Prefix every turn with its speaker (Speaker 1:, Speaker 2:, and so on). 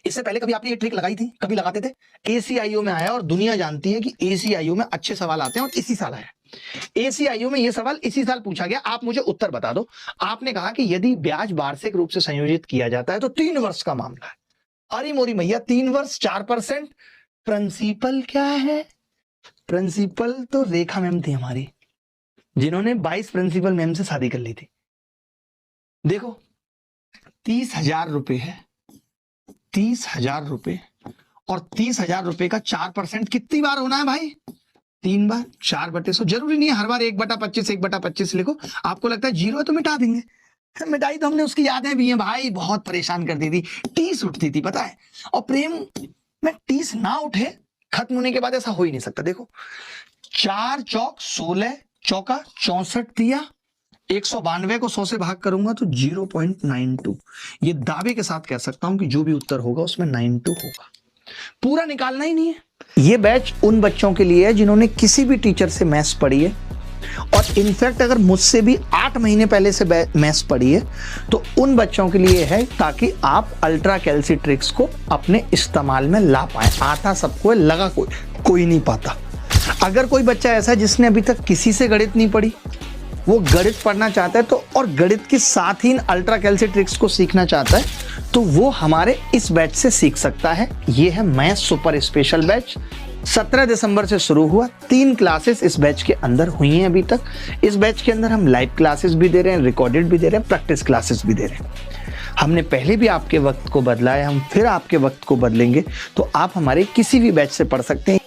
Speaker 1: इससे पहले कभी आपने ये ट्रिक लगाई थी? कभी लगाते थे? एसीआईओ में आया और दुनिया जानती है कि एसीआईओ में अच्छे सवाल आते हैं और इसी साल आया। एसीआईओ में ये सवाल इसी साल पूछा गया। आप मुझे उत्तर बता दो। आपने कहा कि यदि ब्याज वार्षिक रूप से संयोजित किया जाता है तो 3 वर्ष का मामला है। अरे मोरी मैया, 3 वर्ष 4%। प्रिंसिपल क्या है? प्रिंसिपल तो रेखा मैम थी हमारी, जिन्होंने 22 प्रिंसिपल मैम से शादी कर ली थी। देखो 30,000 रुपए है, 30,000 रुपए, और 30,000 रुपए का 4% कितनी बार होना है भाई? 3 बार। 4/100। जरूरी नहीं है हर बार 1/25 1/25 लिखो। आपको लगता है 0 है तो मिटा देंगे। मिटाई तो हमने, उसकी यादें भी हैं भाई, बहुत परेशान करती थी, टीस उठती थी पता है। और प्रेम में टीस ना उठे खत्म होने के बाद ऐसा हो ही नहीं सकता। देखो 4 चौक 16, चौका 64 दिया, 192 को 100 से भाग करूंगा तो 0.92। ये दावे के साथ कह सकता हूं कि जो भी उत्तर होगा उसमें 92 होगा। पूरा निकालना ही नहीं है। ये बैच उन बच्चों के लिए है जिन्होंने किसी भी टीचर से मैथ्स पढ़ी है, और इनफैक्ट अगर मुझसे भी 8 महीने पहले से मैथ्स पढ़ी है तो उन बच्चों के लिए है, ताकि आप अल्ट्रा कैल्सी-ट्रिक्स को अपने इस्तेमाल में ला पाए। आता सबको है, लगा कोई नहीं पाता। अगर कोई बच्चा ऐसा जिसने अभी तक किसी से गणित नहीं पढ़ी, वो गणित पढ़ना चाहता है तो, और गणित के साथ ही अल्ट्रा कैल्सी-ट्रिक्स को सीखना चाहता है, तो वो हमारे इस बैच से सीख सकता है। ये है मैथ सुपर स्पेशल बैच। 17 दिसंबर से शुरू हुआ। 3 क्लासेस इस बैच के अंदर हुई हैं अभी तक। इस बैच के अंदर हम लाइव क्लासेस भी दे रहे हैं, रिकॉर्डेड भी दे रहे हैं, प्रैक्टिस क्लासेस भी दे रहे हैं। हमने पहले भी आपके वक्त को बदला है, हम फिर आपके वक्त को बदलेंगे। तो आप हमारे किसी भी बैच से पढ़ सकते हैं।